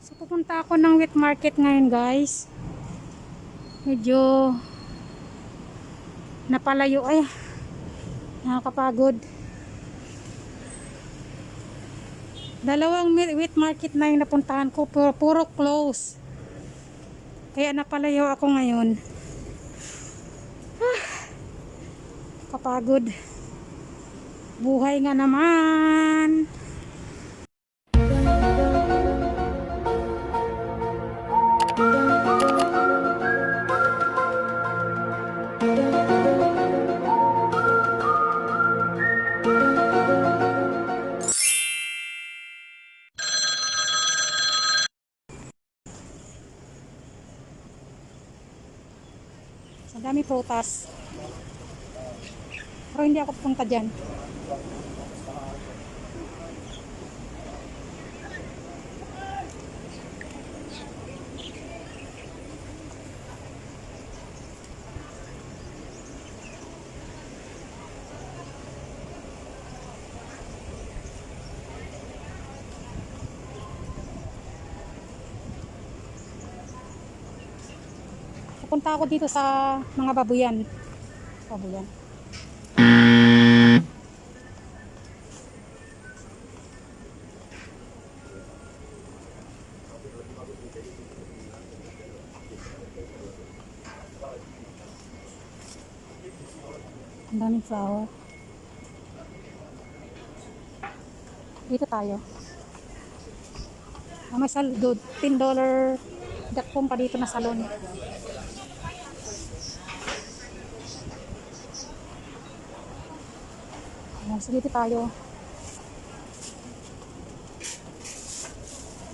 So pupunta ako ng wheat market ngayon, guys. Medyo napalayo ay nakakapagod. Dalawang wheat market na yung napuntahan ko, puro close. Kaya napalayo ako ngayon. Kapagod. Buhay nga naman. Ang dami prutas. Pero hindi ako pupunta dyan. Pupunta ako dito sa mga babuyan. Babuyan. Ang daming flower. Dito tayo. May saldo, $10 dakpong pa dito na salon. So dito tayo.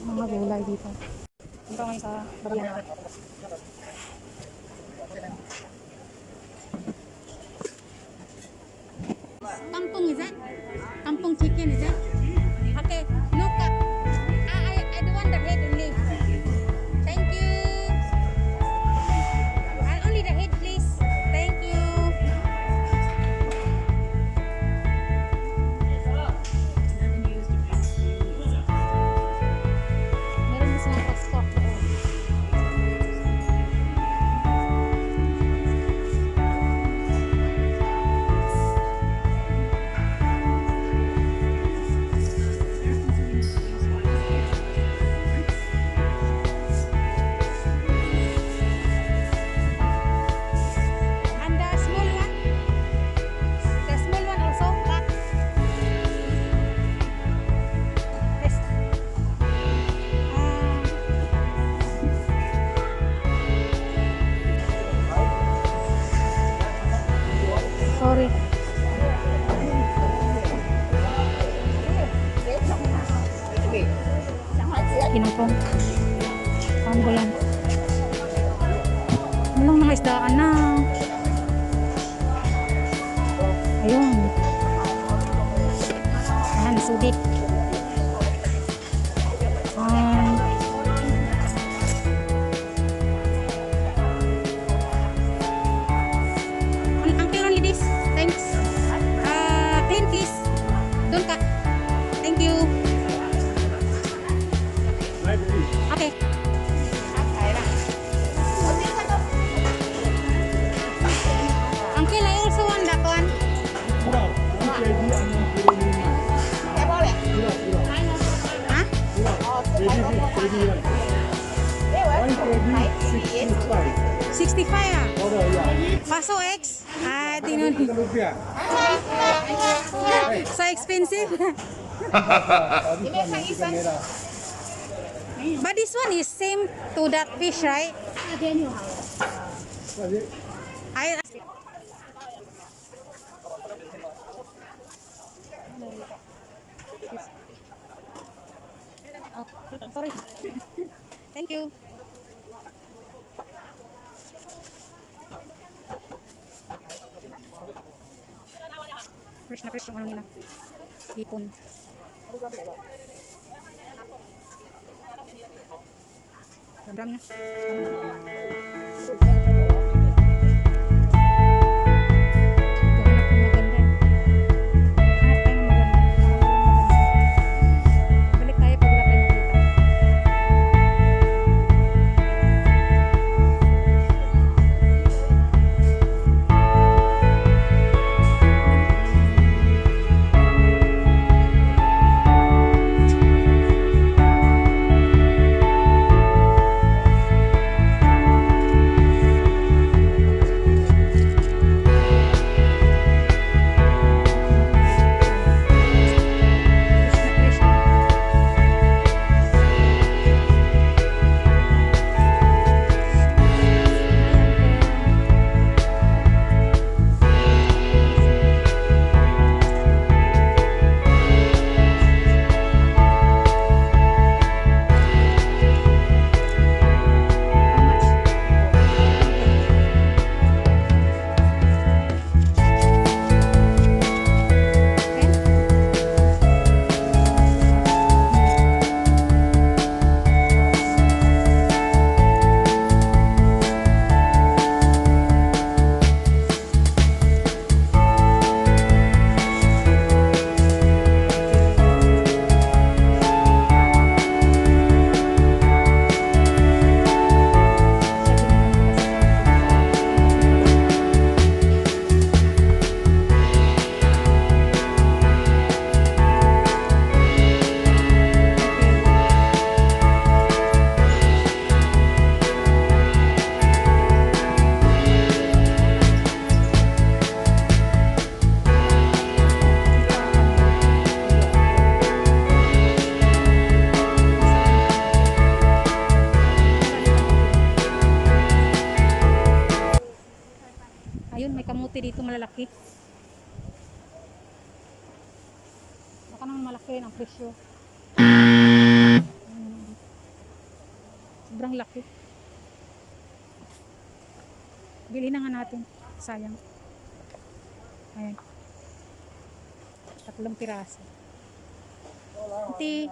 Mga gulay dito. Ito ngayon sa babuyan. Kampung is it? Kampung chicken is it? Okay, look at. I don't want the head only. Thank you. And only the head, please. Thank you. Meron mo silang passport. Sorry. Kinangkong. Paano ba yan? Walang mga isdaan na. Ayun. Ayan, sudik. Uncle only this. Thanks. Clean please. Don't cut. Thank you. Okay. Uncle, I also want that one. Hah? 65 ah? Paso X? Tingnan. So expensive. But this one is same to that fish, right? I oh, sorry. Thank you. Fresh na fresh yung ano nila. Hipon. Dami na. Balik tayo pag wala tayong makita. Ayun, may kamuti dito malalaki. Baka naman malaki ang presyo. Sobrang laki. Bili na nga natin. Sayang. Ayan. 3 piraso. Iti.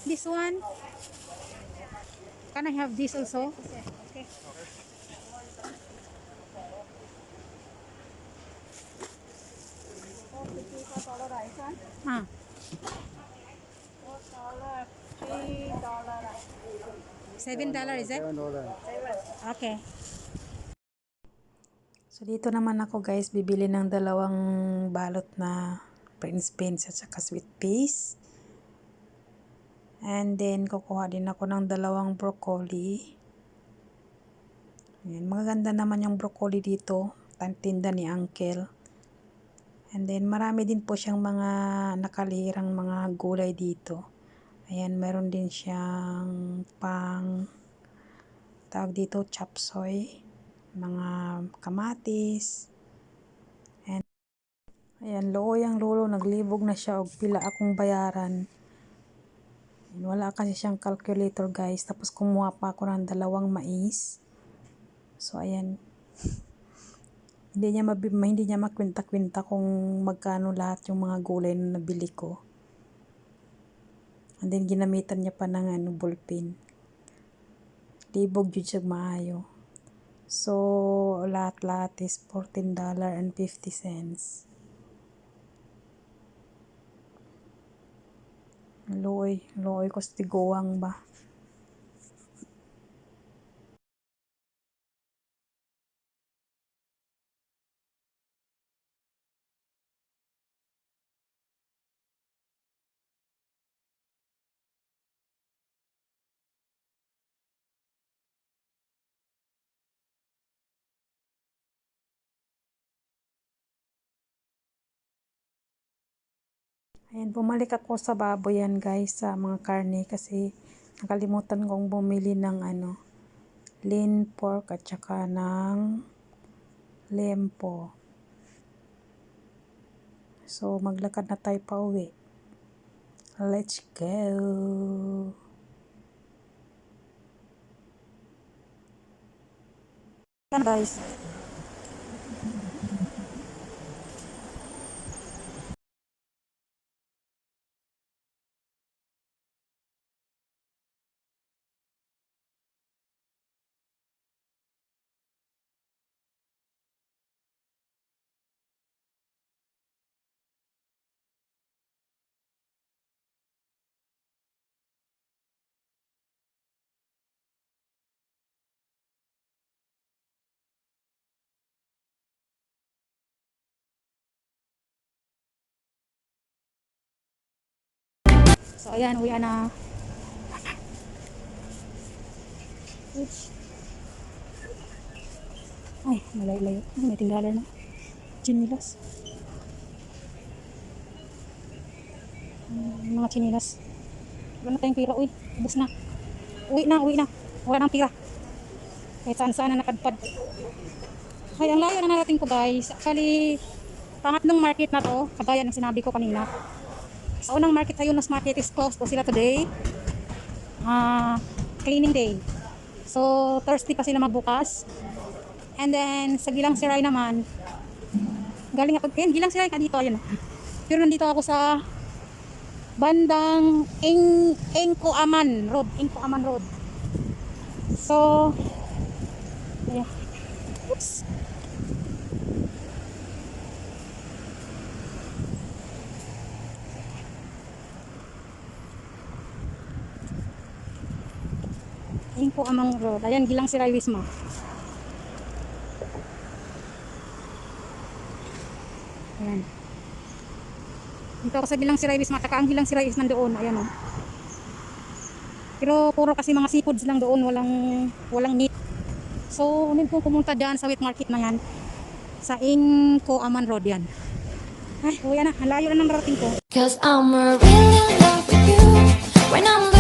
This one. Can I have this also? Okay. Ah. $7 is it? Okay. So dito naman ako guys, bibili ng 2 balot na Prince Beans at saka sweet peas. And then kukuha din ako ng 2 broccoli. Ayan, magaganda naman yung broccoli dito, tinda ni Uncle. And then marami din po siyang mga nakalihirang mga gulay dito. Ayan, meron din siyang tawag dito, chop suey, mga kamatis. And ayan, looy ang lolo, naglibog na siya og pila akong bayaran. And wala kasi siyang calculator guys, tapos kumuha pa ako ng 2 mais. So ayan, hindi niya makwenta-kwenta kung magkano lahat yung mga gulay na nabili ko. And then ginamitan niya pa ng ballpen. Libog jud siya maayo. So lahat is $14.50. Luoy ko sa tiguang ba. Ayan, bumalik ako sa baboyan guys, sa mga karne kasi nakalimutan kong bumili ng lean pork at saka ng lempo. So maglakad na tayo pa uwi. Let's go! Yan guys. So ayan, uwi na. Oops. Ay, malayo-layo. May tinggalan na. Chinilas. Mga chinilas. Wala na tayong pira, uy. Ubus na. Uwi na. Wala nang pira. Kahit saan-saan na nakadpad. Ay, ang layo na narating ko guys. Actually, pangatlong market na to. Kagaya ng sinabi ko kanina. Sa unang market sa Yunus Market is closed po sila today. Cleaning day. So, Thursday pa sila magbukas. And then, sa Gilang Siray naman, galing ako, Gilang Siray ka dito, ayun. Pero nandito ako sa bandang Engko Aman Road. So, ayan. Oops. Engko Amang Road. Ayan, Gilang Siray Wisma. Ayan. Dito ako sa Gilang Siray Wisma. Taka ang Gilang Siray is nandoon. Ayan o. Pero puro kasi mga seafoods lang doon. Walang meat. So, hindi ko pumunta dyan sa wet market na yan. Sa Engko Aman Road yan. Ay, uwi na. Ang layo na ng narating ko. 'Cause I'm really in love with you when I'm